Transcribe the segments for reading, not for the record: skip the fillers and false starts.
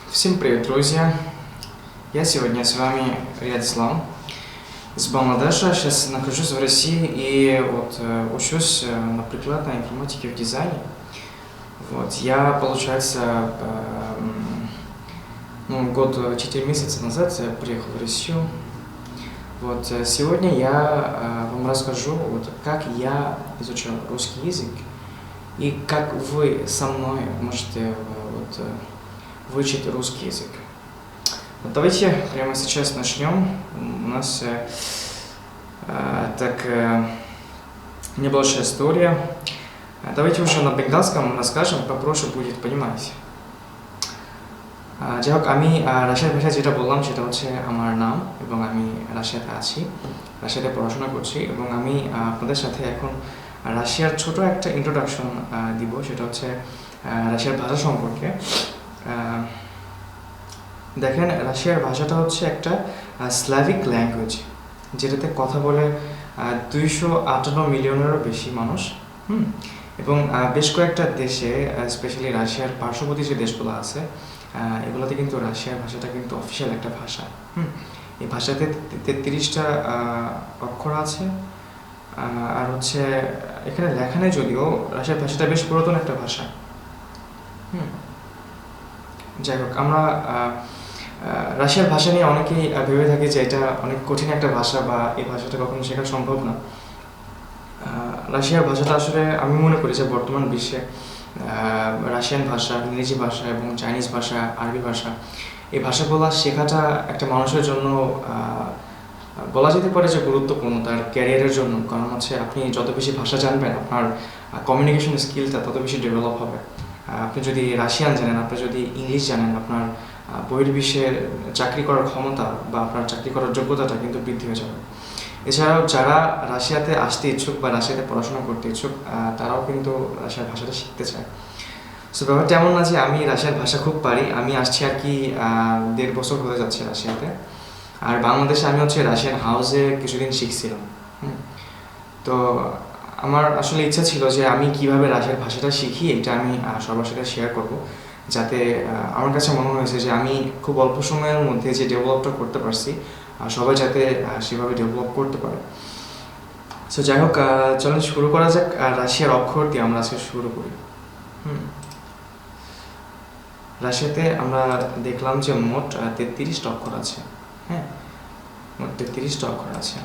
Всем привет, друзья! Я сегодня с вами Рияд Ислам из Бангладеша. Сейчас нахожусь в России и учусь на прикладной информатике в дизайне. Я, получается, год 4 месяца назад приехал в Россию. Сегодня я вам расскажу, как я изучал русский язык и как вы со мной можете выучить русский язык. Давайте прямо сейчас начнем. У нас небольшая история. Давайте уже на бенгальском расскажем, попроще будет понимать. যাই হোক আমি রাশিয়ার ভাষায় যেটা বললাম সেটা হচ্ছে আমার নাম এবং আমি রাশিয়াতে আছি, রাশিয়াতে পড়াশোনা করছি এবং আমি আপনাদের সাথে এখন রাশিয়ার ছোট একটা ইন্ট্রোডাকশন দিব, সেটা হচ্ছে রাশিয়ার ভাষা সম্পর্কে। দেখেন, রাশিয়ার ভাষাটা হচ্ছে একটা স্ল্যাভিক ল্যাঙ্গুয়েজ, যেটাতে কথা বলে 258 মিলিয়নেরও বেশি মানুষ। এবং বেশ কয়েকটা দেশে, স্পেশালি রাশিয়ার পার্শ্ববর্তী যে দেশগুলো আছে, এগুলোতে কিন্তু রাশিয়ার ভাষাটা কিন্তু অফিসিয়াল একটা ভাষা। এই ভাষাতে 33টা অক্ষর আছে। আর হচ্ছে এখানে লেখা নেই, যদিও রাশিয়ার ভাষাটা বেশ পুরাতন একটা ভাষা। যাই হোক, আমরা রাশিয়ার ভাষা নিয়ে অনেকেই ভেবে থাকি যে এটা অনেক কঠিন একটা ভাষা বা এই ভাষাটা কখনো শেখা সম্ভব না। রাশিয়ার ভাষাটা আসলে আমি মনে করি যে বর্তমান বিশ্বে রাশিয়ান ভাষা, ইংরেজি ভাষা এবং চাইনিজ ভাষা, আরবি ভাষা, এই ভাষাগুলো শেখাটা একটা মানুষের জন্য বলা যেতে পারে যে গুরুত্বপূর্ণ তার ক্যারিয়ারের জন্য। কারণ হচ্ছে আপনি যত বেশি ভাষা জানবেন, আপনার কমিউনিকেশন স্কিলটা তত বেশি ডেভেলপ হবে। আপনি যদি রাশিয়ান জানেন, আপনি যদি ইংলিশ জানেন, আপনার বহির্বিশ্বে চাকরি করার ক্ষমতা বা আপনার চাকরি করার যোগ্যতাটা কিন্তু বৃদ্ধি হয়ে যাবে। এছাড়াও যারা রাশিয়াতে আসতে ইচ্ছুক বা রাশিয়াতে পড়াশোনা করতে ইচ্ছুক, তারাও কিন্তু রাশিয়ার ভাষাটা শিখতে চায়। সো ব্যাপারটা এমন না যে আমি রাশিয়ার ভাষা খুব পারি। আমি আসছি আর কি 1.5 বছর হয়ে যাচ্ছে রাশিয়াতে। আর বাংলাদেশে আমি হচ্ছে রাশিয়ান হাউসে কিছুদিন শিখছিলাম। তো আমার আসলে ইচ্ছা ছিল যে আমি কিভাবে রাশিয়ার ভাষাটা শিখি, এটা আমি সবার সাথে শেয়ার করব, যাতে আমার কাছে মনে হয়েছে যে আমি খুব অল্প সময়ের মধ্যে যে ডেভেলপটা করতে পারছি, সবাই যাতে সেভাবে ডেভেলপ করতে পারে। সো যাই হোক, চলুন শুরু করা যাক। রাশিয়ার অক্ষর দিয়ে আমরা আজকে শুরু করি। রাশিয়াতে আমরা দেখলাম যে মোট 33টা অক্ষর আছে। মোট 33টা অক্ষর আছে।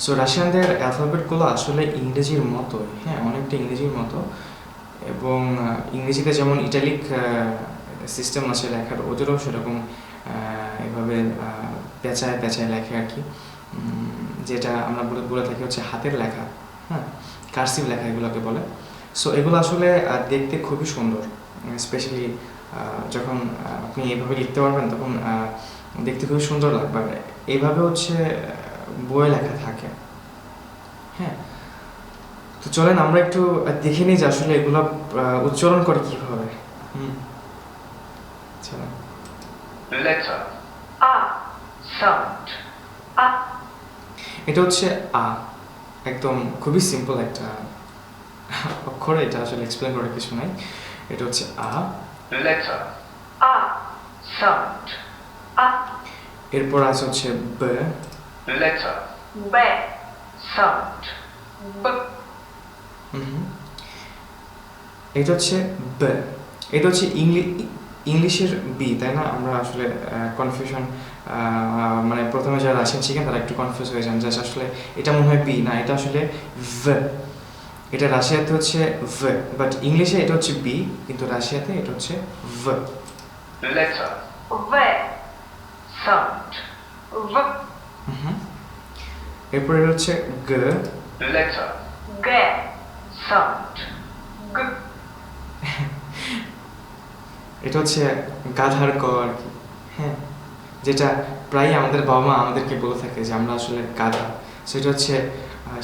সো রাশিয়ানদের অ্যালফাবেটগুলো আসলে ইংরেজির মতোই, অনেকটা ইংরেজির মতো। এবং ইংরেজিতে যেমন ইটালিক সিস্টেম আছে লেখার, ওদেরও সেরকম এভাবে পেঁচায় পেঁচায় লেখে আর কি, যেটা আমরা বলে থাকি হচ্ছে হাতের লেখা। কার্সিভ লেখা এগুলোকে বলে। সো এগুলো আসলে দেখতে খুবই সুন্দর, স্পেশালি যখন আপনি এইভাবে লিখতে পারবেন তখন দেখতে খুবই সুন্দর লাগবে। এইভাবে হচ্ছে বইয়ে লেখা থাকে। তো চলেন আমরা একটু দেখে নিই যে আসলে এগুলো উচ্চারণ করে কিভাবে। চলেন। এটা হচ্ছে আ, একদম খুবই সিম্পল একটা অক্ষর। এটা আসলে এক্সপ্লেন করার কিছু নাই। এটা হচ্ছে আ। এরপর আছে হচ্ছে ব। এটা হচ্ছে ব। এটা হচ্ছে ইংলিশের বি, তাই না? আমরা আসলে কনফিউশন, মানে প্রথমে যারা রাশিয়ান শিখেন তারা একটু কনফিউজ হয়ে যান যে আসলে এটা মনে হয় বি, না, এটা আসলে ভি। এটা রাশিয়াতে হচ্ছে ভি, বাট ইংলিশে এটা হচ্ছে বি, কিন্তু রাশিয়াতে এটা হচ্ছে ভি। এরপর এটা হচ্ছে গ। এটা হচ্ছে গাধার গ আর কি। যেটা প্রায় আমাদের বাবা মা আমাদেরকে বলে থাকে যে আমরা আসলে গাধা। সেটা হচ্ছে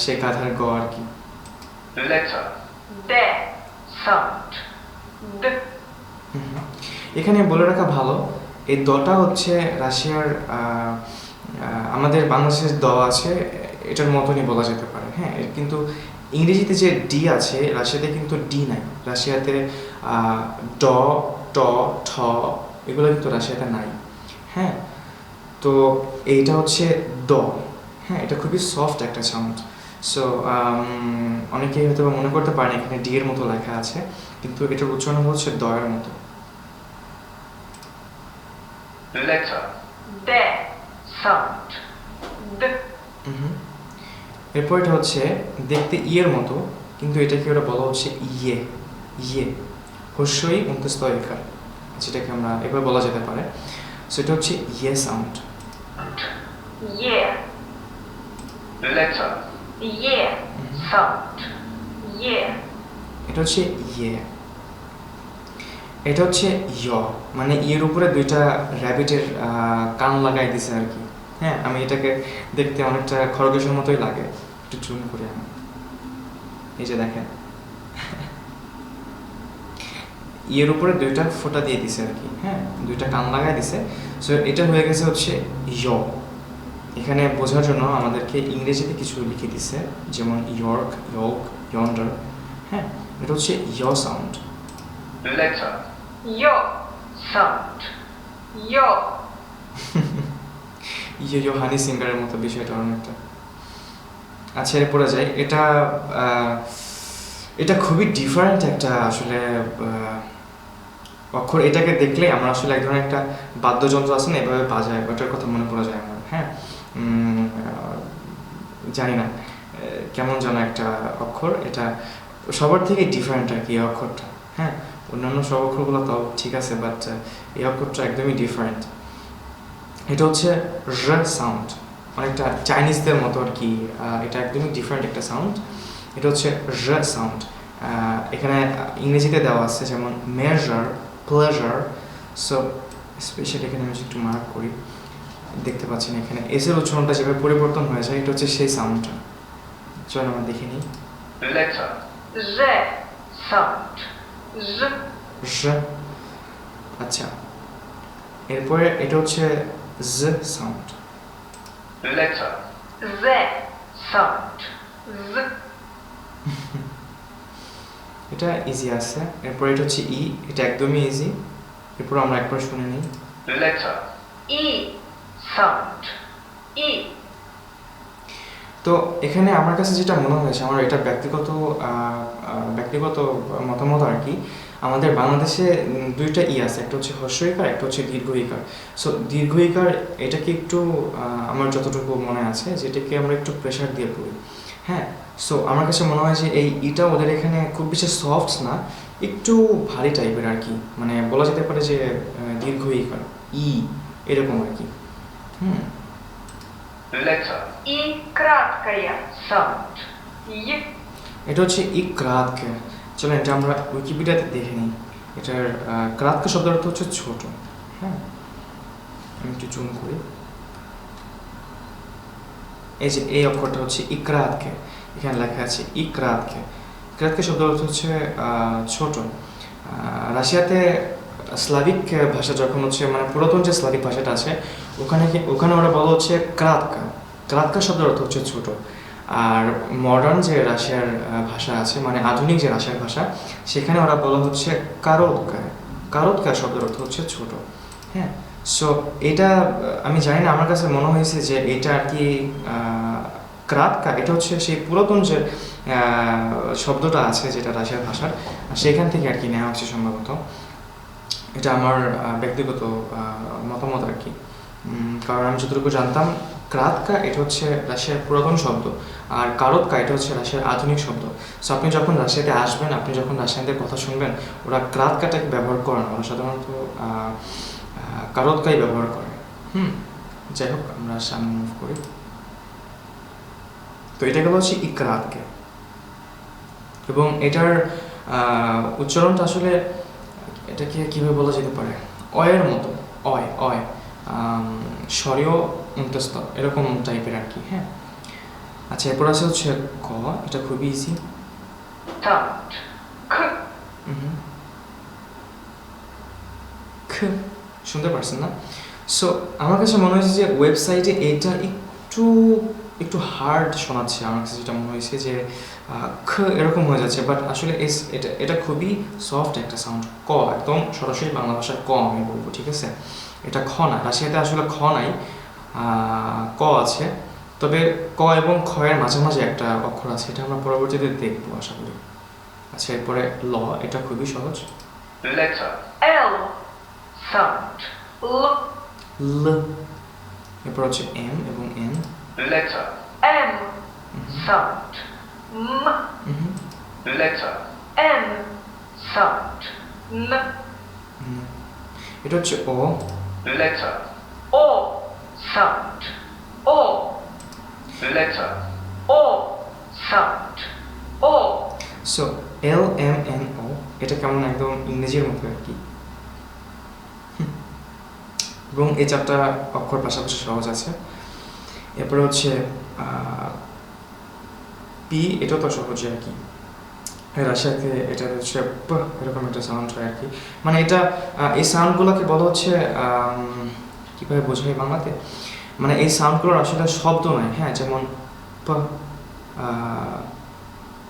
সে গাধার গ আর কি। এখানে বলে রাখা ভালো, এই দটা হচ্ছে রাশিয়ার, আমাদের বাংলাদেশের দ আছে এটার মতনই বলা যেতে পারে। কিন্তু ইংরেজিতে যে ডি আছে, রাশিয়াতে কিন্তু ডি নাই। রাশিয়াতে ড, ট, ঠ, এগুলো কিন্তু রাশিয়াতে নাই। হ্যাঁ, তো এইটা হচ্ছে দ। হ্যাঁ, এটা খুবই সফট একটা সাউন্ড। সো অনেকেই হয়তো মনে করতে পারেন এখানে ডি এর মতো লেখা আছে, কিন্তু এটার উচ্চারণ হচ্ছে দ এর মতো। letter, de, sound, d, এরপর এটা হচ্ছে দেখতে ই এর মতো, কিন্তু এটাকে ওরা বলা হচ্ছে ইয়ে। ইয়ে হস্যই অন্তস্থ একার, যেটাকে আমরা এভাবে বলা যেতে পারে। সো এটা হচ্ছে ইয়ে sound. yeah, letter, yeah, sound, yeah, এটা হচ্ছে ইয়ে। এটা হচ্ছে ইয়, মানে ইয়ের উপরে দুইটা র্যাবিটের কান লাগাই দিছে আর কি। হ্যাঁ, আমি এটাকে দেখতে অনেকটা খরগোশের মতোই লাগে, একটু জুম করে আমি, এই যে দেখেন ইয়ের উপরে দুইটা ফোঁটা দিয়ে দিছে আর কি। হ্যাঁ, দুইটা কান লাগাই দিছে। সো এটা হয়ে গেছে হচ্ছে ইয়। এখানে বোঝার জন্য আমাদেরকে ইংরেজিতে কিছু লিখে দিছে, যেমন ইয়র্ক, ইয়র্ক, ইয়ন্ডার। হ্যাঁ, এটা হচ্ছে ইয় sound. letter, yo, sound, yo, ইয়ে ইয়ে হানি সিঙ্গারের মতো বিষয়টা অনেকটা। আচ্ছা, এরপরে যাই। এটা এটা খুবই ডিফারেন্ট একটা আসলে অক্ষর। এটাকে দেখলেই আমরা আসলে এক ধরনের একটা বাদ্যযন্ত্র আছে না, এভাবে বাজায়, ওটার কথা মনে পড়ে যায় আমার। হ্যাঁ, জানি না কেমন যেন একটা অক্ষর, এটা সবার থেকে ডিফারেন্ট আর কি এই অক্ষরটা। হ্যাঁ, অন্যান্য সব অক্ষরগুলো তাও ঠিক আছে, বাট এই অক্ষরটা একদমই ডিফারেন্ট। এটা হচ্ছে র সাউন্ড, অনেকটা চাইনিজদের মতো আর কি। এটা একদমই ডিফারেন্ট একটা সাউন্ড। এটা হচ্ছে র সাউন্ড। এখানে ইংরেজিতে দেওয়া আছে যেমন মেজার, প্লেজার। সো স্পেশালি এখানে আমি একটু মার্ক করি, দেখতে পাচ্ছেন এখানে এসের উচ্চারণটা যেভাবে পরিবর্তন হয়ে যায়, এটা হচ্ছে সেই সাউন্ডটা। চলো আমরা দেখে নিই। letter, z, sound, z, র। আচ্ছা, এরপরে এটা হচ্ছে জ sound. letter, z, sound, z, এটা ইজি আছে। এরপর এটা হচ্ছে ই, এটা একদমই ইজি। এরপর আমরা একবার শুনে নিই। letter, e, sound, e, তো এখানে আমার কাছে যেটা মনে হয়েছে, আমার এটা ব্যক্তিগত মতামত আর কি, আমাদের বাংলাদেশে দুইটা ই আছে, একটা হচ্ছে হ্রস্ব ইকার, একটা হচ্ছে দীর্ঘ ইকার। সো দীর্ঘ ইকার এটাকে একটু আমার যতটুকু মনে আছে, যেটাকে আমরা একটু প্রেশার দিয়ে পড়ি। হ্যাঁ, সো আমার কাছে মনে হয় যে এই ইটা ওদের এখানে খুব বেশি সফট না, একটু ভারী টাইপের আর কি, মানে বলা যেতে পারে যে দীর্ঘ ইকার, ই এরকম আর কি। letter, и краткая, sound, y, এটা হচ্ছে ই ক্রাতকে। চলো এটা আমরা উইকিপিডিয়াতে দেখে নিই। এটার ক্রাতকে শব্দের অর্থ হচ্ছে ছোট। হ্যাঁ, আমি একটু জুম করি। এই যে এই অক্ষরটা হচ্ছে ইক্রাতকে, এখানে লেখা আছে ইক্রাতকে। ইক্রাতকে শব্দের অর্থ হচ্ছে ছোট। রাশিয়াতে স্লাভিক ভাষা যখন হচ্ছে, মানে পুরাতন যে স্লাভিক ভাষাটা আছে, ওখানে ওরা বলা হচ্ছে ক্রাতকা। ক্রাতকা শব্দের অর্থ হচ্ছে ছোট। আর মডার্ন যে রাশিয়ার ভাষা আছে, মানে আধুনিক যে রাশিয়ার ভাষা, সেখানে ওরা বলা হচ্ছে কারোৎকা। কারোৎকা শব্দের অর্থ হচ্ছে ছোট। হ্যাঁ, সো এটা আমি জানি না, আমার কাছে মনে হয়েছে যে এটা আর কি ক্রাতকা, এটা হচ্ছে সেই পুরাতন যে শব্দটা আছে যেটা রাশিয়ার ভাষার, সেখান থেকে আর কি নেওয়া হচ্ছে সম্ভবত। এটা আমার ব্যক্তিগত মতামত আর কি। কারণ আমি যতটুকু জানতাম, ক্রাতকা এটা হচ্ছে রাশিয়ার পুরাতন শব্দ, আর কারোৎকা এটা হচ্ছে রাশিয়ার আধুনিক শব্দ। সো আপনি যখন রাশিয়াতে আসবেন, আপনি যখন রাশিয়ানদের কথা শুনবেন, ওরা ক্রাতকাটাকে ব্যবহার করেন, ওরা সাধারণত কারোৎকাই ব্যবহার করে। যাই হোক, আমরা সামনে মুভ করি। তো এটা গেল হচ্ছে ইক্রাতকে, এবং এটার উচ্চারণটা আসলে এটাকে কীভাবে বলা যেতে পারে, অয়ের মতো, অয় অয়, স্বরীয় অন্তস্থ এরকম টাইপের আর কি। হ্যাঁ, আচ্ছা, এরপর আছে হচ্ছে ক। এটা খুবই ইজি। sound, k, খ, শুনতে পারছেন না? সো আমার কাছে মনে হয়েছে যে ওয়েবসাইটে এটা একটু একটু হার্ড শোনাচ্ছে আমার কাছে, যেটা মনে হয়েছে যে খ এরকম হয়ে যাচ্ছে, বাট আসলে এটা এটা খুবই সফট একটা সাউন্ড। ক একদম সরাসরি বাংলা ভাষার ক আমি বলবো, ঠিক আছে? এটা খ না, রাশিয়াতে আসলে খ নাই, ক আছে। তবে ক এবং খ এর মাঝামাঝি একটা অক্ষর আছে, এটা আমরা পরবর্তীতে দেখবো আশা করি। আচ্ছা, এরপরে ল, এটা খুবই সহজ। letter L sound ল, এরপর হচ্ছে এম এবং N. letter M sound letter N sound N এটা হচ্ছে O. letter O sound O letter O sound O so L M N O, এটা কেমন একদম ইংরেজির মতো আর কি। এবং এই চারটা অক্ষর পাশাপাশি সহজ আছে। এরপরে হচ্ছে পি, এটাও তো সহজ আর কি। রাশিয়াতে এটা হচ্ছে প, এরকম একটা সাউন্ড হয় আর কি। মানে এটা এই সাউন্ডগুলোকে বলা হচ্ছে কীভাবে বোঝাই বাংলাতে, মানে এই সাউন্ডগুলোর আসলে শব্দ নয়, হ্যাঁ, যেমন প,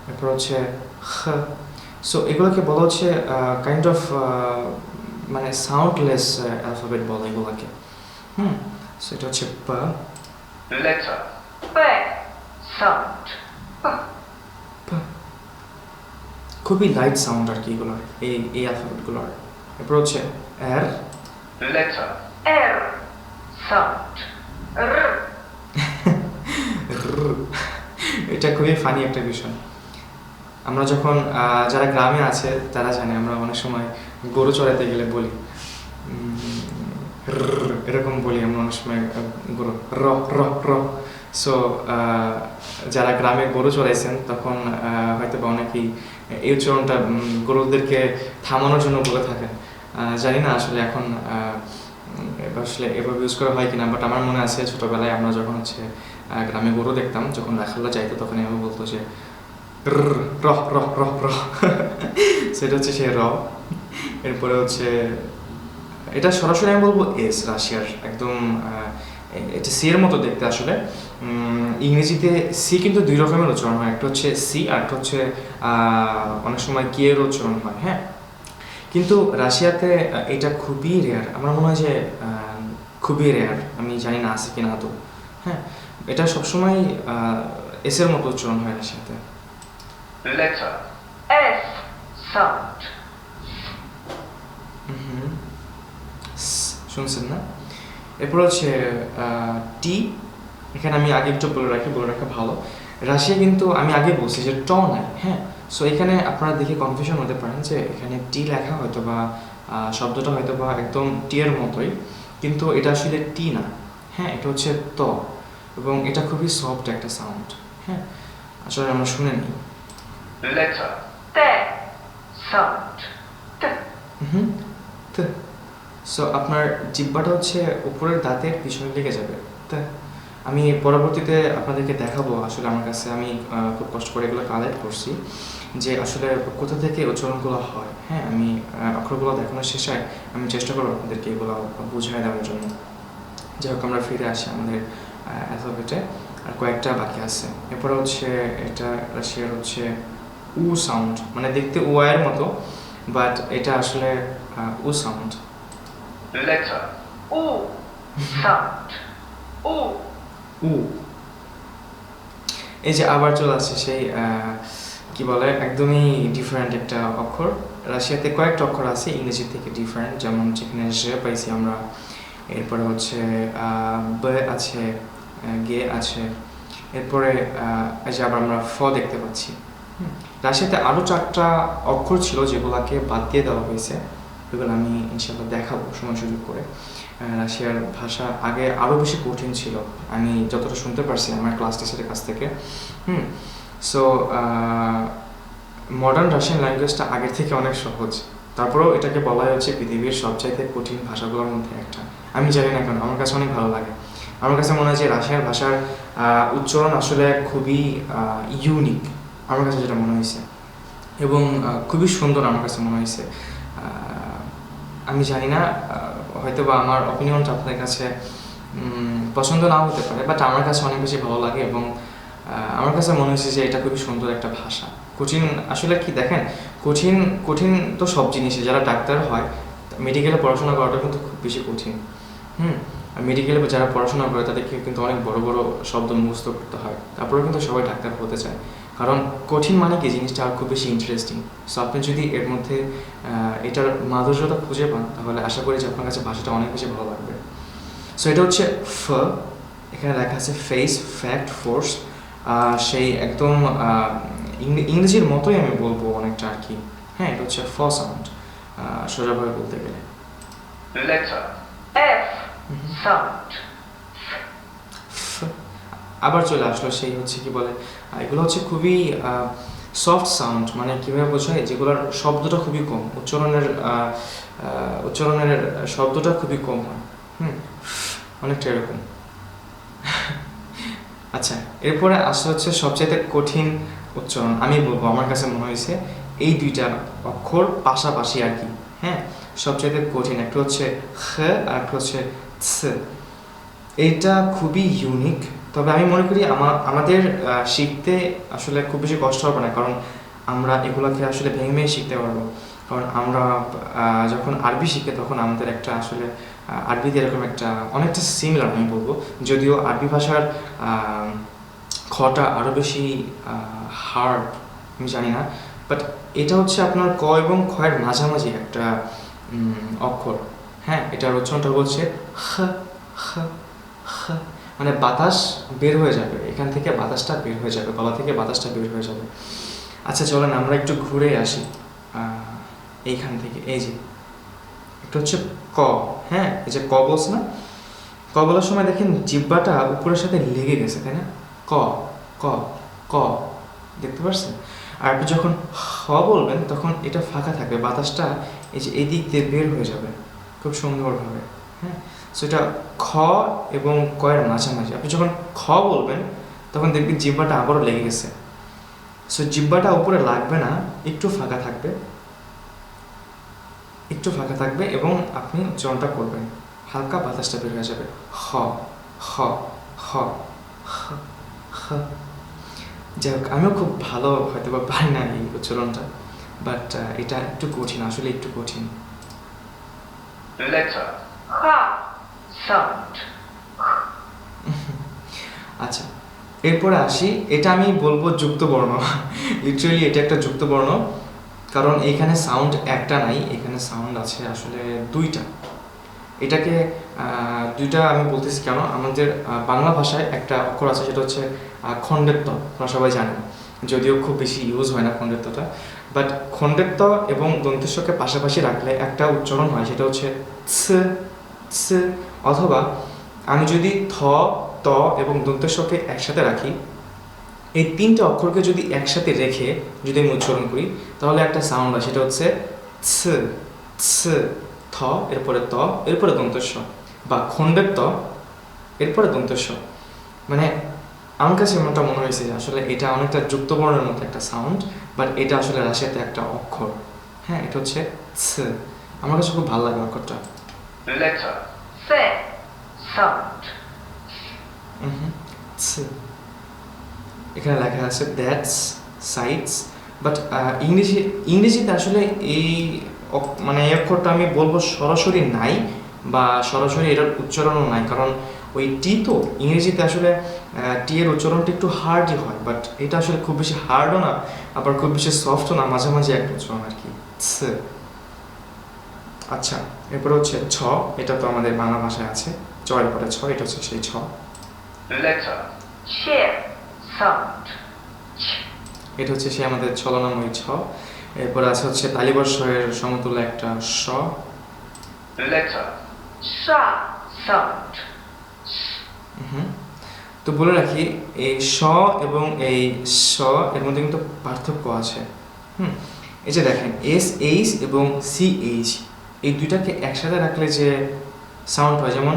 এরপর হচ্ছে খ। সো এগুলোকে বলা হচ্ছে কাইন্ড অফ মানে সাউন্ডলেস অ্যালফাবেট বলা এগুলোকে। সো এটা হচ্ছে প। letter P sound প, খুবই লাইট সাউন্ড আর কি এগুলোর, এই অ্যালফাবেটগুলোর। এরপর হচ্ছে আর। letter R sound R এটা খুবই ফানি একটা বিষয়। আমরা যখন যারা গ্রামে আছে তারা জানে, আমরা অনেক সময় গরু চড়াতে গেলে বলি এরকম বলি আমরা অনেক সময় গরু র র র। সো যারা গ্রামে গরু চড়াইছেন তখন হয়তো বা অনেকেই এই উচ্চারণটা গরুদেরকে থামানোর জন্য বলে থাকেন। জানি না আসলে এখন আসলে এভাবে ইউজ করা হয় কিনা, বাট আমার মনে আছে ছোটোবেলায় আমরা যখন হচ্ছে গ্রামে গরু দেখতাম, যখন রাখাল্লা যাইতো তখন এভাবে বলতো যে র র র র। সেটা হচ্ছে সে র। এরপরে হচ্ছে এটা সরাসরি আমি বলবো এস, রাশিয়ার একদম এটা সি এর মতো দেখতে আসলে। ইংরেজিতে সি কিন্তু দুই রকমের উচ্চারণ হয়, একটা হচ্ছে সি আর একটা হচ্ছে অনেক সময় কি এর উচ্চারণ হয়, হ্যাঁ। কিন্তু রাশিয়াতে এটা খুবই রেয়ার, আমার মনে হয় যে খুবই রেয়ার, আমি জানি না আছে কিনা তো, হ্যাঁ। এটা সবসময় এস এর মতো উচ্চারণ হয় রাশিয়াতে। letter S sound শুনছেন না? এরপর হচ্ছে টি, এখানে আমি আগে একটু বলে রাখা ভালো, রাশিয়া কিন্তু আমি আগে বলছি যে ট নাই, হ্যাঁ। সো এখানে আপনারা দেখে কনফিউশন হতে পারেন যে এখানে টি লেখা হয়তো বা শব্দটা হয়তো বা একদম টি এর মতোই, কিন্তু এটা আসলে টি না, হ্যাঁ, এটা হচ্ছে ত, এবং এটা খুবই সফট একটা সাউন্ড, হ্যাঁ। আসলে আমরা শুনে নিই। letter T sound T ত। সো আপনার জিহ্বাটা হচ্ছে উপরের দাঁতের পিছনে লেগে যাবে। তা আমি পরবর্তীতে আপনাদেরকে দেখাবো, আসলে আমার কাছে আমি খুব কষ্ট করে এগুলো কালেক্ট করছি যে আসলে কোথা থেকে উচ্চারণগুলো হয়, হ্যাঁ। আমি অক্ষরগুলো দেখানোর শেষে আমি চেষ্টা করবো আপনাদেরকে এগুলো বুঝিয়ে দেওয়ার জন্য। যাই হোক, আমরা ফিরে আসি আমাদের অ্যালফাবেটে, আর কয়েকটা বাকি আছে। এরপরে হচ্ছে এটা রাশিয়ার হচ্ছে উ সাউন্ড, মানে দেখতে উ এর মতো, বাট এটা আসলে উ sound. letter U sound U উ, এই যে আবার চলে আসছে সেই কি বলে একদমই ডিফারেন্ট একটা অক্ষর। রাশিয়াতে কয়েকটা অক্ষর আছে ইংরেজি থেকে ডিফারেন্ট, যেমন যেখানে জে পাইছি আমরা, এরপরে হচ্ছে ব আছে, গে আছে, এরপরে এই যে আবার আমরা ফ দেখতে পাচ্ছি। রাশিয়াতে আরও 4টা অক্ষর ছিল যেগুলোকে বাদ দিয়ে দেওয়া হয়েছে, এগুলো আমি ইনশাল্লাহ দেখাবো সময় সুযোগ করে। রাশিয়ার ভাষা আগে আরও বেশি কঠিন ছিল, আমি যতটা শুনতে পারছি আমার ক্লাস টিচারের কাছ থেকে। সো মডার্ন রাশিয়ান ল্যাঙ্গুয়েজটা আগের থেকে অনেক সহজ, তারপরেও এটাকে বলা হচ্ছে পৃথিবীর সবচাইতে কঠিন ভাষাগুলোর মধ্যে একটা। আমি জানি না কেন, আমার কাছে অনেক ভালো লাগে। আমার কাছে মনে হয় যে রাশিয়ার ভাষার উচ্চারণ আসলে খুবই ইউনিক, আমার কাছে যেটা মনে হয়েছে, এবং খুবই সুন্দর আমার কাছে মনে হয়েছে। আমি জানি না, হয়তো বা আমার অপিনিয়নটা আপনাদের কাছে পছন্দ নাও হতে পারে, বাট আমার কাছে অনেক বেশি ভালো লাগে এবং আমার কাছে মনে হয়েছে যে এটা খুবই সুন্দর একটা ভাষা। কঠিন আসলে কি দেখেন, কঠিন কঠিন তো সব জিনিসই, যারা ডাক্তার হয় মেডিকেলে পড়াশোনা করাটা কিন্তু খুব বেশি কঠিন। আর মেডিকেলে যারা পড়াশোনা করে তাদেরকে কিন্তু অনেক বড় বড় শব্দ মুখস্থ করতে হয়, তারপরেও কিন্তু সবাই ডাক্তার হতে চায়, কারণ কঠিন মানে কি জিনিসটা আর খুব বেশি ইন্টারেস্টিং। সো আপনি যদি এর মধ্যে এটার মাধুর্যতা খুঁজে পান তাহলে আশা করি যে আপনার কাছে ভাষাটা অনেক বেশি ভালো লাগবে। সো এটা হচ্ছে ফ, এখানে লেখা আছে ফেস, ফ্যাক্ট, ফোর্স, সেই একদম ইংরেজির মতোই আমি বলবো অনেকটা আর কি। হ্যাঁ, এটা হচ্ছে ফ সাউন্ড সোজাভাবে বলতে গেলে। Letter F. Sound. আবার চলে আসলো সেই হচ্ছে কি বলে, এগুলো হচ্ছে খুবই সফট সাউন্ড, মানে কীভাবে বোঝায়, যেগুলোর শব্দটা খুবই কম, উচ্চারণের শব্দটা খুবই কম হয়। অনেকটা এরকম। আচ্ছা, এরপরে আসলে হচ্ছে সবচাইতে কঠিন উচ্চারণ আমি বলবো, আমার কাছে মনে হয়েছে এই দুইটা অক্ষর পাশাপাশি আর কি। হ্যাঁ, সবচাইতে কঠিন একটা হচ্ছে খ আর একটা হচ্ছে ছ। এইটা খুবই ইউনিক, তবে আমি মনে করি আমাদের শিখতে আসলে খুব বেশি কষ্ট হবে না, কারণ আমরা এগুলোকে আসলে ভেঙে ভেঙে শিখতে পারবো। কারণ আমরা যখন আরবি শিখি তখন আমাদের একটা আসলে আরবিতে এরকম একটা অনেকটা সিমিলার আমি বলবো, যদিও আরবি ভাষার খটা আরও বেশি হার্ড আমি জানি না, বাট এটা হচ্ছে আপনার ক এবং খয়ের মাঝামাঝি একটা অক্ষর। হ্যাঁ, এটার উচ্চারণটা বলছে খ খ খ, মানে বাতাস বের হয়ে যাবে, এখান থেকে বাতাসটা বের হয়ে যাবে, গলা থেকে বাতাসটা বের হয়ে যাবে। আচ্ছা চলেন আমরা একটু ঘুরে আসি এইখান থেকে। এই যে একটা হচ্ছে ক, হ্যাঁ এই যে ক বলছে না, ক বলার সময় দেখেন জিহ্বাটা উপরের সাথে লেগে গেছে, তাই না? ক ক ক, দেখতে পাচ্ছেন? আর আপনি যখন হ বলবেন তখন এটা ফাঁকা থাকবে, বাতাসটা এই যে এদিক দিয়ে বের হয়ে যাবে খুব সুন্দরভাবে। হ্যাঁ, সো এটা খ এবং কয়ের মাঝামাঝি। আপনি যখন খ বলবেন তখন দেখবেন জিহ্বাটা আবারও লেগে গেছে। সো জিহ্বাটা উপরে লাগবে না, একটু ফাঁকা থাকবে, একটু ফাঁকা থাকবে এবং আপনি উচ্চারণটা করবেন, হালকা বাতাসটা বের হয়ে যাবে। হ হ হ হ হ। যাই হোক, আমিও খুব ভালো হয়তো বা পারি না এই উচ্চারণটা, বাট এটা একটু কঠিন, আসলে একটু কঠিন। Letter H. Sound. আচ্ছা, এরপরে আসি, এটা আমি বলবো যুক্ত বর্ণ। লিটারেলি এটা একটা যুক্ত বর্ণ, কারণ এখানে সাউন্ড একটা নাই, এখানে সাউন্ড আছে আসলে দুইটা। এটাকে দুইটা আমি বলতেছি কেন, আমাদের বাংলা ভাষায় একটা অক্ষর আছে সেটা হচ্ছে খণ্ডের ত, আপনারা সবাই জানেন, যদিও খুব বেশি ইউজ হয় না খণ্ডের তটা, বাট খণ্ডের ত এবং দন্তেশ্বকে পাশাপাশি রাখলে একটা উচ্চারণ হয়, সেটা হচ্ছে ছ ছ। অথবা আমি যদি থ, ত এবং দন্তেশ্বকে একসাথে রাখি, এই তিনটে অক্ষরকে যদি একসাথে রেখে যদি আমি উচ্চারণ করি তাহলে একটা সাউন্ড হয়, সেটা হচ্ছে ছ ছ। থ এরপরে ত এরপরে দন্তস্ব, বা খণ্ডের ত এরপরে দন্তস্ব। মানে আমার কাছে এমনটা মনে হয়েছে আসলে এটা অনেকটা যুক্তবর্ণের মতো একটা সাউন্ড, বাট এটা আসলে রাশিয়াতে একটা অক্ষর। হ্যাঁ, এটা হচ্ছে ছ। আমার কাছে খুব ভালো লাগে অক্ষরটা। Letter S. Sound. ছ। এখানে লেখা আছে দ্যাটস, সাইডস, বাট ইংরেজিতে আসলে এই মানে এই অক্ষরটা আমি বলবো সরাসরি নাই, বা সরাসরি এটার উচ্চারণও নাই, কারণ ওই টি তো ইংরেজিতে আসলে টি এর উচ্চারণটা একটু হার্ডই হয়, বাট এটা আসলে খুব বেশি হার্ডও না আবার খুব বেশি সফটও না, মাঝামাঝি একটা উচ্চারণ আর কি, ছ। আচ্ছা, এরপরে হচ্ছে ছ, এটা তো আমাদের বাংলা ভাষায় আছে, চ এর পরে ছ, এটা হচ্ছে সেই ছ। Letter Ch. Sound. এটা হচ্ছে সে আমাদের ছলনাময়ী ছ। এরপরে আছে হচ্ছে তালিবর্ষের সমতুল্য একটা স। Letter Sh. Sound. তো বলে রাখি, এই স এবং এই স এর মধ্যে কিন্তু পার্থক্য আছে। এই যে দেখেন এস এইচ এবং সি এইচ, এই দুইটাকে একসাথে রাখলে যে সাউন্ড হয়, যেমন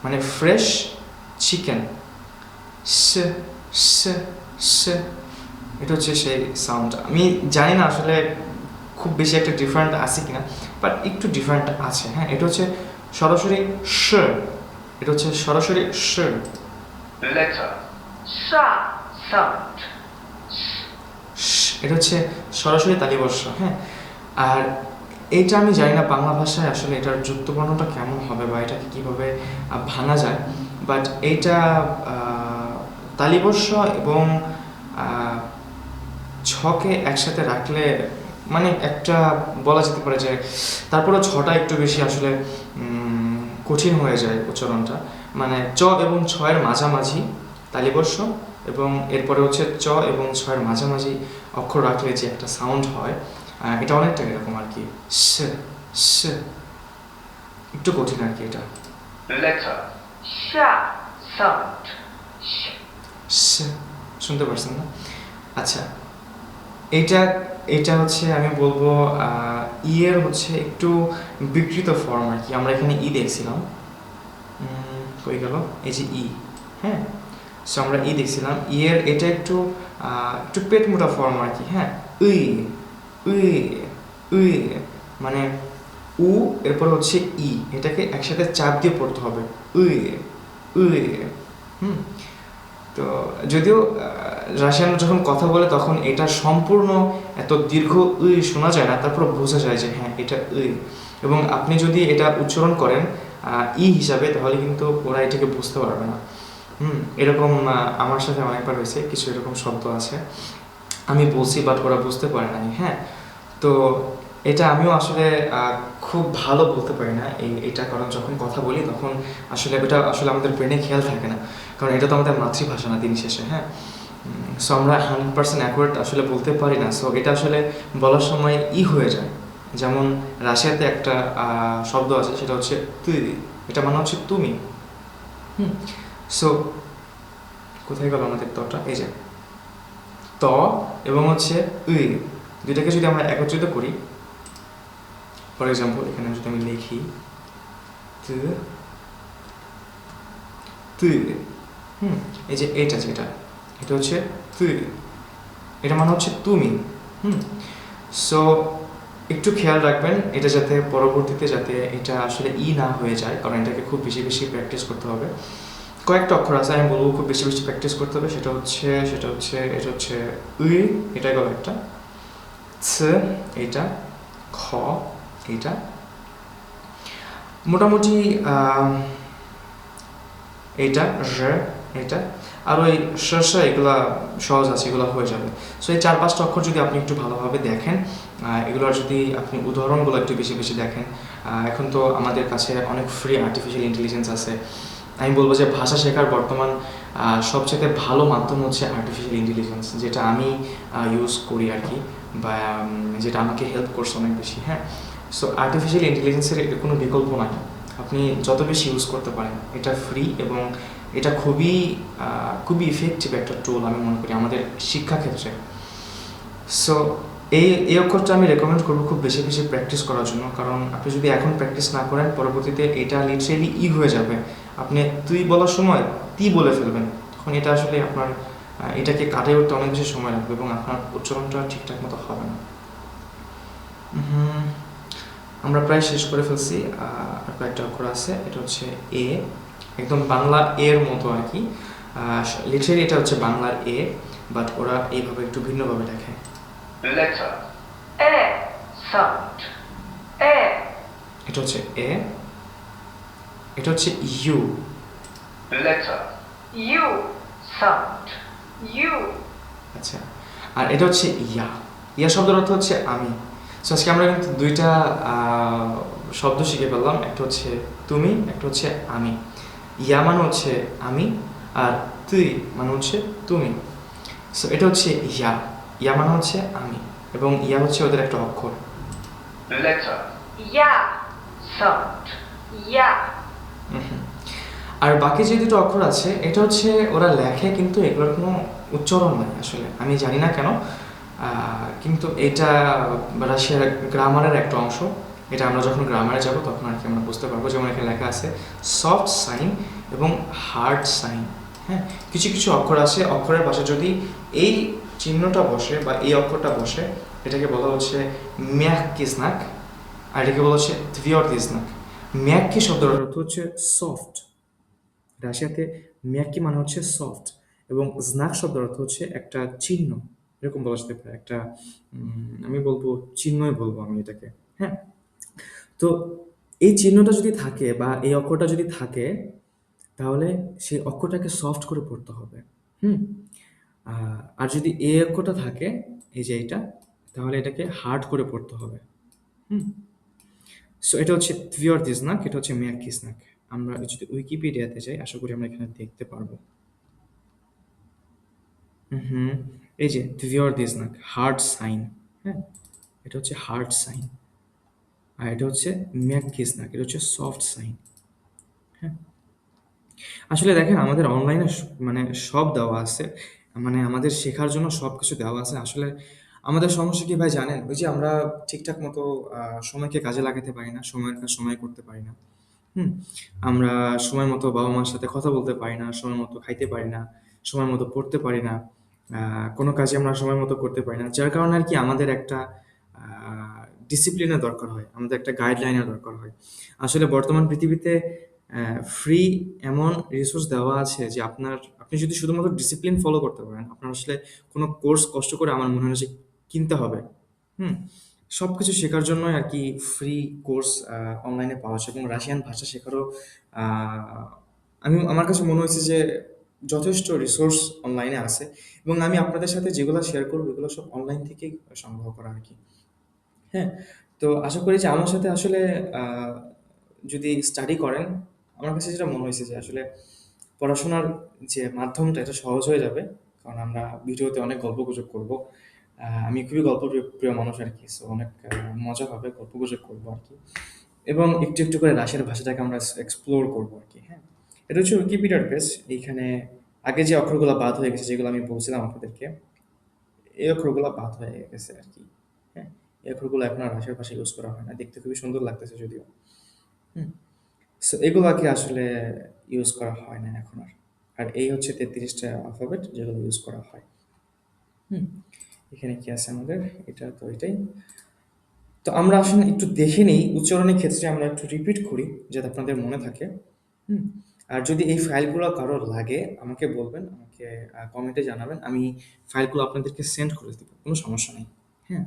মানে ফ্রেশ চিকেন, এটা হচ্ছে সেই সাউন্ড। আমি জানি না আসলে খুব বেশি একটা ডিফারেন্ট আছে কিনা, বাট একটু ডিফারেন্ট আছে। হ্যাঁ, এটা হচ্ছে সরাসরি শ, এটা হচ্ছে সরাসরি শ। letter, sha, sound, এটা হচ্ছে সরাসরি তালিবর্ষ। হ্যাঁ, আর এইটা আমি জানি না বাংলা ভাষায় আসলে এটার যুক্তবর্ণটা কেমন হবে বা এটাকে কীভাবে ভাঙা যায়, বাট এইটা তালিবর্ষ এবং ছকে একসাথে রাখলে মানে একটা বলা যেতে পারে যে তারপরে ছটা একটু বেশি আসলে কঠিন হয়ে যায় উচ্চারণটা, মানে চ এবং ছয়ের মাঝামাঝি তালিবর্ষ এবং এরপরে হচ্ছে চ এবং ছয়ের মাঝামাঝি অক্ষর রাখলে যে একটা সাউন্ড হয়, এটা অনেকটা এরকম আর কি, স স, একটু কঠিন আর কি এটা। letter, sha, sound, sh, স, শুনতে পারছেন না? আচ্ছা, এইটা এটা হচ্ছে আমি বলবো এর হচ্ছে একটু বিকৃত ফর্ম আর কি। আমরা এখানে ই দেখছিলাম, কই গেল, এই যে ই, হ্যাঁ, সো আমরা ই দেখছিলাম, এর এটা একটু একটু পেট মোটা ফর্ম আর কি। হ্যাঁ, উই উই উই, মানে উ এরপর হচ্ছে ই, এটাকে একসাথে চাপ দিয়ে পড়তে হবে, উই উই। তো যদিও রাশিয়ান যখন কথা বলে তখন এটা সম্পূর্ণ এত দীর্ঘ উই শোনা যায় না, তারপর বোঝা যায় যে হ্যাঁ এটা উই, এবং আপনি যদি এটা উচ্চারণ করেন ই হিসাবে তাহলে কিন্তু ওরা এটাকে বুঝতে পারবে না। এরকম আমার সাথে অনেকবার হয়েছে, কিছু এরকম শব্দ আছে আমি বলছি বাট ওরা বুঝতে পারে নাই। হ্যাঁ, তো এটা আমিও আসলে খুব ভালো বলতে পারি না এটা, কারণ যখন কথা বলি তখন আসলে এটা আসলে আমাদের ব্রেনে খেয়াল থাকে না, কারণ এটা তো আমাদের মাতৃভাষা না দিন শেষে। হ্যাঁ, সো আমরা 100% অ্যাকুরেট আসলে বলতে পারি না, সো এটা আসলে বলার সময় ই হয়ে যায়। যেমন রাশিয়াতে একটা শব্দ আছে, সেটা হচ্ছে তুই, এটা মানে হচ্ছে তুমি। সো কোথায় গেল আমাদের তটা, এই যে ত এবং হচ্ছে উই, দুইটাকে যদি আমরা একত্রিত করি, ফর এক্সাম্পল এখানে যদি আমি লিখি তুই, এই যে এটা যেটা, এটা হচ্ছে তুই, এটা মানে হচ্ছে তুমি। সো একটু খেয়াল রাখবেন এটা যাতে পরবর্তীতে যাতে এটা আসলে ই না হয়ে যায়, কারণ এটাকে খুব বেশি বেশি প্র্যাকটিস করতে হবে। কয়েকটা অক্ষর আছে আমি বলবো খুব বেশি বেশি প্র্যাকটিস করতে হবে, সেটা হচ্ছে এটা হচ্ছে উই, এটা গেল একটা, ছ এটা, খ এটা, মোটামুটি এইটা র, এটা আর ওই শ এগুলা সহজ আছে, এগুলো হয়ে যাবে। সো এই 4-5টা অক্ষর যদি আপনি একটু ভালোভাবে দেখেন, এগুলোর যদি আপনি উদাহরণগুলো একটু বেশি বেশি দেখেন, এখন তো আমাদের কাছে অনেক ফ্রি আর্টিফিশিয়াল ইন্টেলিজেন্স আছে। আমি বলবো যে ভাষা শেখার বর্তমান সবচেয়ে ভালো মাধ্যম হচ্ছে আর্টিফিশিয়াল ইন্টেলিজেন্স, যেটা আমি ইউজ করি আর কি, বা যেটা আমাকে হেল্প করছে অনেক বেশি। হ্যাঁ, সো আর্টিফিশিয়াল ইন্টেলিজেন্সের কোনো বিকল্প নাই, আপনি যত বেশি ইউজ করতে পারেন, এটা ফ্রি এবং এটা খুবই খুবই ইফেক্টিভ একটা টুল আমি মনে করি আমাদের শিক্ষাক্ষেত্রে। সো এই অক্ষরটা আমি রেকমেন্ড করবো খুব বেশি বেশি প্র্যাকটিস করার জন্য, কারণ আপনি যদি এখন প্র্যাকটিস না করেন পরবর্তীতে এটা লিটারেলি ই হয়ে যাবে, আপনি তুই বলার সময় তি বলে ফেলবেন, তখন এটা আসলে আপনার এটাকে কাটিয়ে উঠতে অনেক বেশি সময় লাগবে এবং আপনার উচ্চারণটা ঠিকঠাক মতো হবে না। আমরা প্রায় শেষ করে ফেলছি, আর কয়েকটা অক্ষর আছে, এটা হচ্ছে এ, একদম বাংলা এর মতো আর কি, লিটারেলি এটা হচ্ছে বাংলার এ, বাট ওরা এইভাবে একটু ভিন্নভাবে লেখে। letter, a, sound, a, এটা হচ্ছে এ, এটা হচ্ছে you, letter, u, sound, u, আচ্ছা, আর এটা হচ্ছে ইয়া। ইয়া শব্দের অর্থ হচ্ছে আমি। সো আজকে আমরা কিন্তু দুইটা শব্দ শিখে ফেললাম, একটা হচ্ছে তুমি, একটা হচ্ছে আমি। ইয়া মানে হচ্ছে আমি, আর তুই মানে হচ্ছে তুমি। সো এটা হচ্ছে ইয়া, ইয়া মানে হচ্ছে আমি, এবং ইয়া হচ্ছে ওদের একটা অক্ষর। letter, ya, sound, ya, আর বাকি যে দুটো অক্ষর আছে এটা হচ্ছে ওরা লেখে, কিন্তু এগুলোর কোনো উচ্চারণ নাই আসলে, আমি জানি না কেন, কিন্তু এটা রাশিয়ার গ্রামারের একটা অংশ, এটা আমরা যখন গ্রামারে যাব তখন আর কি আমরা বুঝতে পারবো। যেমন এখানে লেখা আছে সফট সাইন এবং হার্ড সাইন। হ্যাঁ, কিছু কিছু অক্ষর আছে, অক্ষরের পাশে যদি এই চিহ্নটা বসে বা এই অক্ষরটা বসে, এটাকে বলা হচ্ছে ম্যাক কিসনাক, আর এটাকে বলা হচ্ছে থভিয়র দিসনাক। ম্যাককি শব্দের অর্থ হচ্ছে সফট। রাশিয়াতে ম্যাককি মানে হচ্ছে সফট, এবং স্নাক শব্দের অর্থ হচ্ছে একটা চিহ্ন, এরকম বলা যেতে পারে একটা, আমি বলবো চিহ্নই বলবো আমি এটাকে। হ্যাঁ, তো এই চিহ্নটা যদি থাকে বা এই অক্ষরটা যদি থাকে, তাহলে সেই অক্ষরটাকে সফট করে পড়তে হবে। হুম। আর যদি এই অক্ষরটা থাকে, এই যে এইটা, তাহলে এটাকে হার্ড করে পড়তে হবে। হুম। সো এটা হচ্ছে থিওর দিসনাক, এটা হচ্ছে ম্যাকিসনাক। আমরা যদি উইকিপিডিয়াতে যাই, আশা করি আমরা এখানে দেখতে পারবো। হুম, এই যে থিওর দিসনাক হার্ড সাইন। হ্যাঁ, এটা হচ্ছে হার্ড সাইন। আর এটা হচ্ছে ম্যাকিসনাক, এটা হচ্ছে সফট সাইন। হ্যাঁ, আসলে দেখেন আমাদের অনলাইনে মানে সব দেওয়া আছে, মানে আমাদের শেখার জন্য সব কিছু দেওয়া আছে। আসলে আমাদের সমস্যা কি ভাই জানেন? ওই যে আমরা ঠিকঠাক মতো সময়কে কাজে লাগাতে পারি না, সময়ের কাজ সময় করতে পারি না। হুম? আমরা সময় মতো বাবা-মার সাথে কথা বলতে পারি না, সময় মতো খাইতে পারি না, সময় মতো পড়তে পারি না। কোনো কাজই আমরা সময় মতো করতে পারি না। যার কারণে আরকি আমাদের একটা আ ডিসিপ্লিনের দরকার হয়। আমাদের একটা গাইডলাইনের দরকার হয়। আসলে বর্তমান পৃথিবীতে ফ্রি এমন রিসোর্স দেওয়া আছে যে আপনি যদি শুধুমাত্র ডিসিপ্লিন ফলো করতে পারেন, আপনার আসলে কোনো কোর্স কষ্ট করে আমার মনে হয় না যে কিনতে হবে। হুম? সবকিছু শেখার জন্যই আরকি ফ্রি কোর্স অনলাইনে পাওয়া যায়, এবং রাশিয়ান ভাষা শেখারও আ আমার কাছে মনে হয়েছে যে যথেষ্ট রিসোর্স অনলাইনে আছে, এবং আমি আপনাদের সাথে যেগুলা শেয়ার করব এগুলো সব অনলাইন থেকেই সংগ্রহ করা আরকি। হ্যাঁ? তো আশা করি যে আমার সাথে আসলে আ যদি স্টাডি করেন, আমার কাছে যেটা মনে হয়েছে যে আসলে পড়াশোনার যে মাধ্যমটা এটা সহজ হয়ে যাবে। কারণ আমরা ভিডিওতে অনেক গল্পগুজব করব। আমি খুবই গল্পপ্রিয় প্রিয় মানুষ আরকি। সো অনেক মজা হবে, গল্পগুজব করব আরকি। এবং একটু, একটু করে রাশিয়ার ভাষাটাকে আমরা এক্সপ্লোর করব আরকি। হ্যাঁ? এটা হচ্ছে উইকিপিডিয়ার পেজ। এইখানে আগে যে অক্ষরগুলা বাদ হয়ে গেছে, যেগুলো আমি বলছিলাম আপনাদেরকে, এই অক্ষরগুলা বাদ হয়ে গেছে আরকি। হ্যাঁ? এই অক্ষরগুলো এখন আর রাশিয়ার ভাষায় ইউজ করা হয় না। দেখতে খুবই সুন্দর লাগতেছে যদিও। হুম? সো এগুলাকে আসলে ইউজ করা হয় না এখন আর। আর এই হচ্ছে ৩৩ টা অ্যালফাবেট যেগুলো ইউজ করা হয়। হুম? এখানে কি আছে আমাদের? এটা তো এটাই। তো আমরা আসলে একটু দেখে নেই, উচ্চারণের ক্ষেত্রে আমরা একটু রিপিট করি যাতে আপনাদের মনে থাকে। হুম? আর যদি এই ফাইলগুলো কারো লাগে আমাকে বলবেন, আমাকে কমেন্টে জানাবেন। আমি ফাইলগুলো আপনাদেরকে সেন্ড করে দিব। কোনো সমস্যা নেই। হ্যাঁ?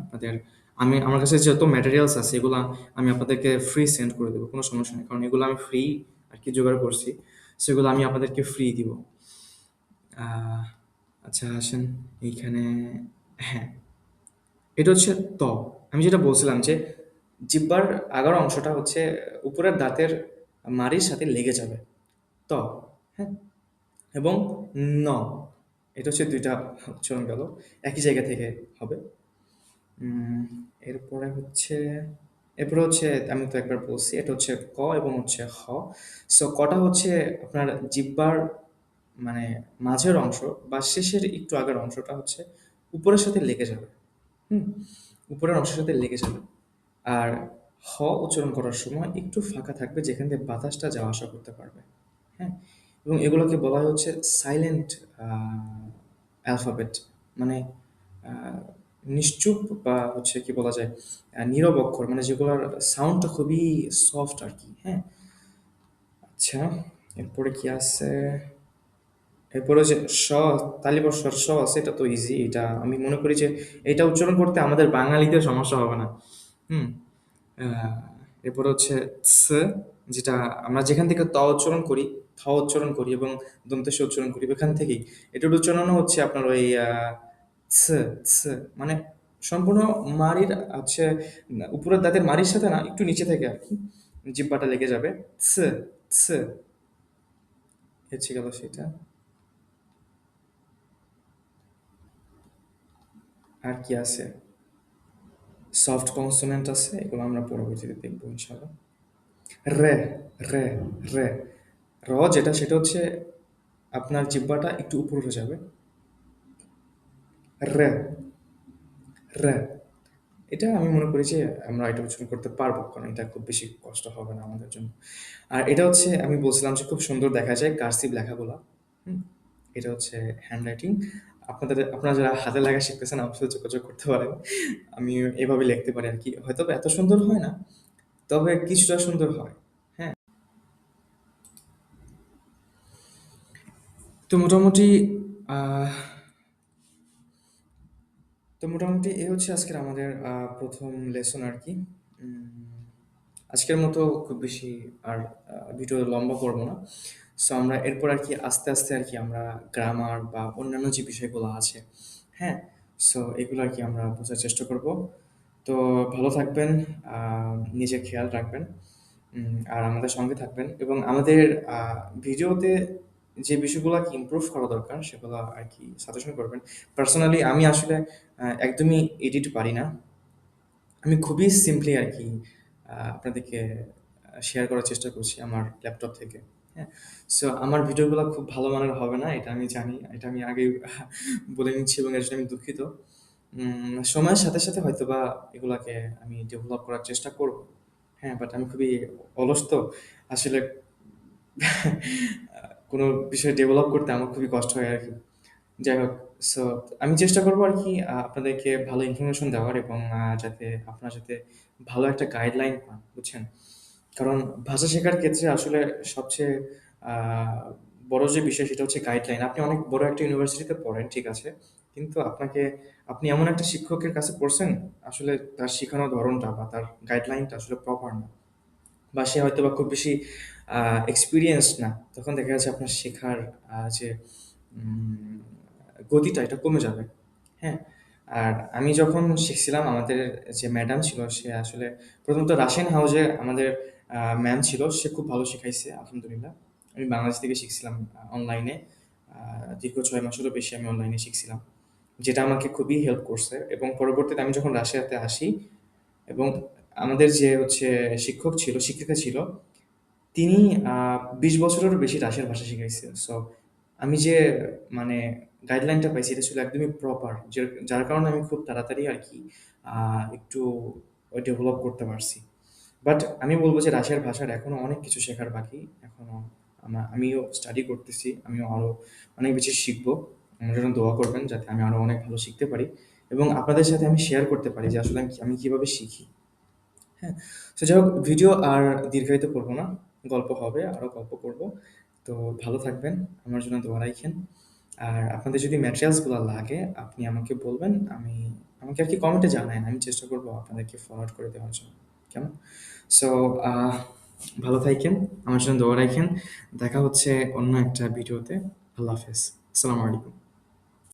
আমার কাছে যত ম্যাটেরিয়ালস আছে এগুলা আমি আপনাদেরকে ফ্রি সেন্ড করে দেব। কোনো সমস্যা নেই। কারণ এগুলো আমি ফ্রি আরকি জোগাড় করছি। সো এগুলো আমি আপনাদেরকে ফ্রি দিব। আ আচ্ছা আসেন এইখানে, হ্যাঁ। এটা হচ্ছে ত। আমি যেটা বলছিলাম যে, জিহ্বার আগের অংশটা হচ্ছে উপরের দাঁতের মাড়ির সাথে লেগে যাবে। ত, হ্যাঁ? এবং ন। এটা হচ্ছে ২ টা উচ্চারণ গেল। একই জায়গা থেকে হবে। উম এরপরে হচ্ছে আমি তো একবার বলছি। এটা হচ্ছে ক এবং হচ্ছে খ। সো কটা হচ্ছে আপনার জিহ্বার মানে মাঝের অংশ বা শেষের একটু আগের অংশটা হচ্ছে উপরের সাথে লেগে যাবে। হুম? উপরের অংশের সাথে লেগে যাবে। আর হ উচ্চারণ করার সময় একটু ফাঁকা থাকবে যেখান দিয়ে বাতাসটা যাওয়া আসা করতে পারবে। হ্যাঁ? এবং এগুলোকে বলা হয় হচ্ছে সাইলেন্ট আ অ্যালফাবেট। মানে আ নিশ্চুপ বা হচ্ছে কি বলা যায়? নীরব অক্ষর, মানে যেগুলোর সাউন্ডটা খুবই সফট আরকি। হ্যাঁ? আচ্ছা, এরপরে কি আছে? এরপরে যে তালিবস্বর আছে, এটা তো ইজি। এটা আমি মনে করি যে এটা উচ্চারণ করতে আমাদের বাঙালিদের সমস্যা হবে না। হুম? আ এরপরে হচ্ছে ছ, যেটা আমরা যেখান থেকে ত উচ্চারণ করি, থ উচ্চারণ করি এবং দন্তেস উচ্চারণ করি ওখান থেকেই। এটার উচ্চারণও হচ্ছে আপনার ওই ছ, ছ, মানে সম্পূর্ণ মাড়ির হচ্ছে উপরের দাঁতের মাড়ির সাথে না, একটু নিচে থেকে আরকি জিহ্বাটা লেগে যাবে। ছ, ছ, হচ্ছে গেল সেটা। আর কি আছে? সফট কনসোনেন্ট আছে, এগুলো আমরা পরবর্তীতে দেখব ইনশাআল্লাহ। রে, রে, রে। যেটা সেটা হচ্ছে আপনার জিহ্বাটা একটু উপরে উঠে যাবে। রে, রে। এটা আমি মনে করি যে আমরা এটা উচ্চারণ করতে পারবো। কারণ এটা খুব বেশি কষ্ট হবে না আমাদের জন্য। আর এটা হচ্ছে আমি বলছিলাম যে খুব সুন্দর দেখা যায় কার্সিভ লেখাগুলা। হুম? এটা হচ্ছে হ্যান্ডরাইটিং। আপনারা যারা হাতে লেখা শিখতেছেন আমার সাথে যোগাযোগ করতে পারেন। আমি এভাবে লিখতে পারি আরকি। হয়তোবা এত সুন্দর হয় না, তবে কিছুটা সুন্দর হয়। হ্যাঁ? তো মোটামুটি আহ, মোটামুটি এই হচ্ছে আজকের আমাদের প্রথম লেসন আর কি। উম, আজকের মতো খুব বেশি আর ভিডিও লম্বা করবো না। সো আমরা এরপর আর কি আস্তে আস্তে আর কি আমরা গ্রামার বা অন্যান্য যে বিষয়গুলো আছে, হ্যাঁ, সো এগুলো আর কি আমরা বোঝার চেষ্টা করব। তো ভালো থাকবেন, নিজের খেয়াল রাখবেন, আর আমাদের সঙ্গে থাকবেন এবং আমাদের ভিডিওতে যে বিষয়গুলো কি ইমপ্রুভ করা দরকার সেগুলো আর কি সাজেশন করবেন। পার্সোনালি আমি আসলে একদমই এডিট পারি না। আমি খুবই সিম্পলি আর কি আপনাদেরকে শেয়ার করার চেষ্টা করছি আমার ল্যাপটপ থেকে। হ্যাঁ, সো আমার ভিডিওগুলো খুব ভালো মানের হবে না, এটা আমি জানি, এটা আমি আগেই বলে নিচ্ছি এবং এর জন্য আমি দুঃখিত। সময়ের সাথে সাথে হয়তোবা এগুলাকে আমি ডেভেলপ করার চেষ্টা করব। হ্যাঁ, বাট আমি খুবই অলস তো আসলে কোনো বিষয় ডেভেলপ করতে আমার খুবই কষ্ট হয় আর কি। যাই হোক, সো আমি চেষ্টা করবো আর কি আপনাদেরকে ভালো ইনফরমেশন দেওয়ার এবং যাতে আপনারা যাতে ভালো একটা গাইডলাইন পান, বুঝছেন? কারণ ভাষা শেখার ক্ষেত্রে আসলে সবচেয়ে আহ, বড় যে বিষয় সেটা হচ্ছে গাইডলাইন। আপনি অনেক বড় একটা ইউনিভার্সিটিতে পড়েন, ঠিক আছে, কিন্তু আপনি এমন একটা শিক্ষকের কাছে পড়ছেন আসলে তার শেখানোর ধরনটা বা তার গাইডলাইনটা আসলে প্রপার না, বা সে হয়তো বা খুব বেশি এক্সপিরিয়েন্সড না, তখন দেখা যাচ্ছে আপনার শেখার যে উম, গতিটা এটা কমে যাবে। হ্যাঁ, আর আমি যখন শিখছিলাম আমাদের যে ম্যাডাম ছিল সে আসলে প্রথমত রাশিয়ান হাউসে আমাদের ম্যাম ছিল, সে খুব ভালো শেখাইছে আলহামদুলিল্লাহ। আমি বাংলাদেশ থেকে শিখছিলাম অনলাইনে, দীর্ঘ 6 মাসেরও বেশি আমি অনলাইনে শিখছিলাম, যেটা আমাকে খুবই হেল্প করছে। এবং পরবর্তীতে আমি যখন রাশিয়াতে আসি এবং আমাদের যে হচ্ছে শিক্ষক ছিল, শিক্ষিকা ছিল, তিনি 20 বছরেরও বেশি রাশিয়ার ভাষা শিখাইছে। সো আমি যে মানে গাইডলাইনটা পাইছি এটা ছিল একদমই প্রপার, যার কারণে আমি খুব তাড়াতাড়ি আর কি একটু ডেভেলপ করতে পারছি। বাট আমি বলবো যে রাশিয়ার ভাষার এখনো অনেক কিছু শেখার বাকি এখনো। আমিও স্টাডি করতেছি, আমিও আরো অনেক বেশি শিখবো। আমার জন্য দোয়া করবেন যাতে আমি আরো অনেক ভালো শিখতে পারি এবং আপনাদের সাথে আমি শেয়ার করতে পারি যে আসলে আমি কিভাবে শিখি। হ্যাঁ, তো যাই হোক, ভিডিও আর দীর্ঘায়িত করবো না, গল্প হবে, আরো গল্প করব। তো ভালো থাকবেন, আমার জন্য দোয়া রাখেন। আর আপনাদের যদি ম্যাটেরিয়ালসগুলো লাগে আপনি আমাকে বলবেন, আমাকে আর কি কমেন্টে জানান, আমি চেষ্টা করবো আপনাদেরকে ফরওয়ার্ড করে দেওয়ার জন্য। কেমন? সো ভালো থাকেন, আমার জন্য দোয়া রাখেন। দেখা হচ্ছে অন্য একটা ভিডিওতে। আল্লাহ হাফেজ, আসসালামু আলাইকুম।